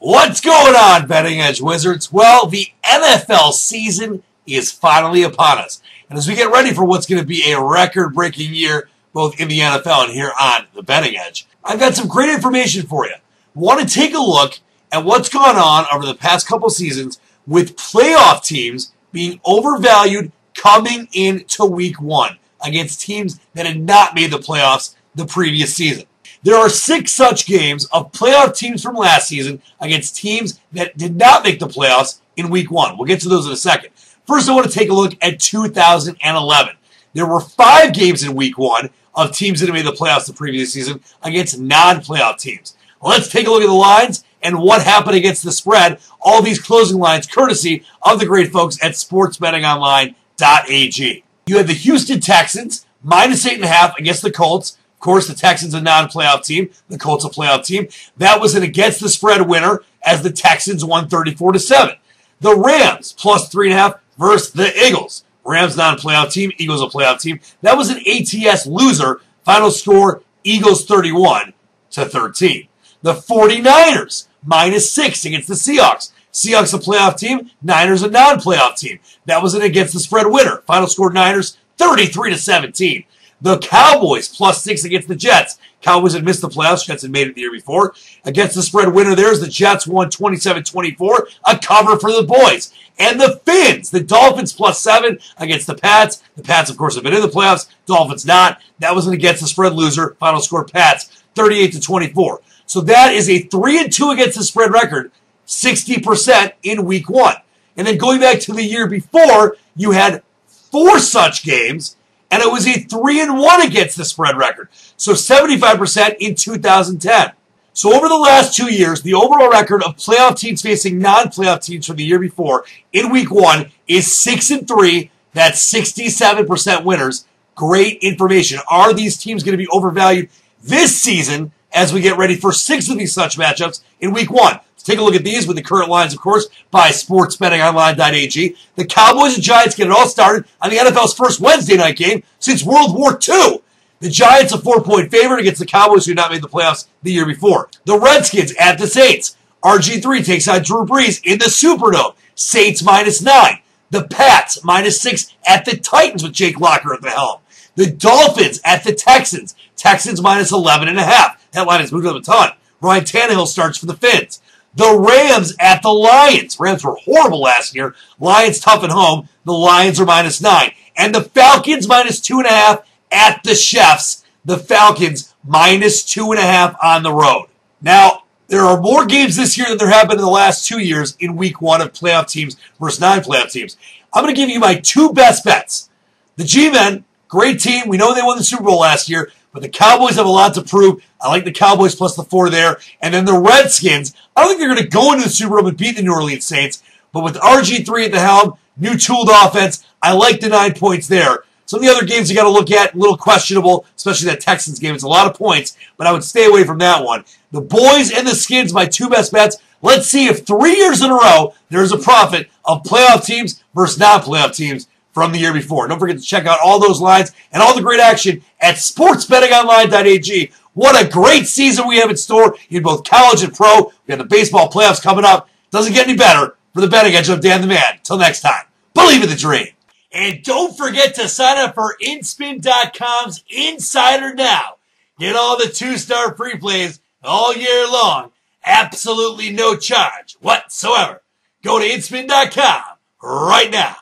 What's going on, Betting Edge Wizards? Well, the NFL season is finally upon us. And as we get ready for what's going to be a record-breaking year, both in the NFL and here on the Betting Edge, I've got some great information for you. Want to take a look at what's gone on over the past couple seasons with playoff teams being overvalued coming into week one against teams that had not made the playoffs the previous season. There are 6 such games of playoff teams from last season against teams that did not make the playoffs in week one. We'll get to those in a second. First, I want to take a look at 2011. There were 5 games in week one of teams that had made the playoffs the previous season against non-playoff teams. Let's take a look at the lines and what happened against the spread. All these closing lines courtesy of the great folks at sportsbettingonline.ag. You had the Houston Texans minus 8.5 against the Colts. Of course, the Texans a non-playoff team, the Colts a playoff team. That was an against the spread winner as the Texans won 34-7. The Rams plus 3.5 versus the Eagles. Rams non-playoff team, Eagles a playoff team. That was an ATS loser. Final score, Eagles 31-13. The 49ers minus 6 against the Seahawks. Seahawks a playoff team, Niners a non-playoff team. That was an against the spread winner. Final score, Niners 33-17. The Cowboys plus 6 against the Jets. Cowboys had missed the playoffs. Jets had made it the year before. Against the spread winner there is the Jets won 27-24. A cover for the boys. And the Fins, the Dolphins plus 7 against the Pats. The Pats, of course, have been in the playoffs. Dolphins not. That was an against the spread loser. Final score, Pats 38-24. So that is a 3-2 against the spread record, 60% in week one. And then going back to the year before, you had 4 such games, and it was a 3-1 against the spread record. So 75% in 2010. So over the last 2 years, the overall record of playoff teams facing non-playoff teams from the year before in week one is 6-3. That's 67% winners. Great information. Are these teams going to be overvalued this season as we get ready for 6 of these such matchups in week one? Let's take a look at these with the current lines, of course, by sportsbettingonline.ag. The Cowboys and Giants get it all started on the NFL's first Wednesday night game since World War II. The Giants a 4-point favorite against the Cowboys who had not made the playoffs the year before. The Redskins at the Saints. RG3 takes on Drew Brees in the Superdome. Saints minus 9. The Pats minus 6 at the Titans with Jake Locker at the helm. The Dolphins at the Texans. Texans minus 11.5. That line has moved up a ton. Ryan Tannehill starts for the Fins. The Rams at the Lions. Rams were horrible last year. Lions tough at home. The Lions are minus 9. And the Falcons minus 2.5 at the Chefs. The Falcons minus 2.5 on the road. Now, there are more games this year than there have been in the last 2 years in week one of playoff teams versus non-playoff teams. I'm going to give you my 2 best bets. The G-Men, great team. We know they won the Super Bowl last year, but the Cowboys have a lot to prove. I like the Cowboys plus the 4 there. And then the Redskins, I don't think they're going to go into the Super Bowl and beat the New Orleans Saints, but with RG3 at the helm, new tooled offense, I like the 9 points there. Some of the other games you got to look at, a little questionable, especially that Texans game. It's a lot of points, but I would stay away from that one. The Boys and the Skins, my 2 best bets. Let's see if 3 years in a row there's a profit of playoff teams versus non-playoff teams from the year before. Don't forget to check out all those lines and all the great action at sportsbettingonline.ag. What a great season we have in store in both college and pro. We have the baseball playoffs coming up. Doesn't get any better. For the Betting Edge, I'm Dan the Man. Till next time, believe in the dream. And don't forget to sign up for InSpin.com's Insider Now. Get all the 2-star free plays all year long. Absolutely no charge whatsoever. Go to InSpin.com right now.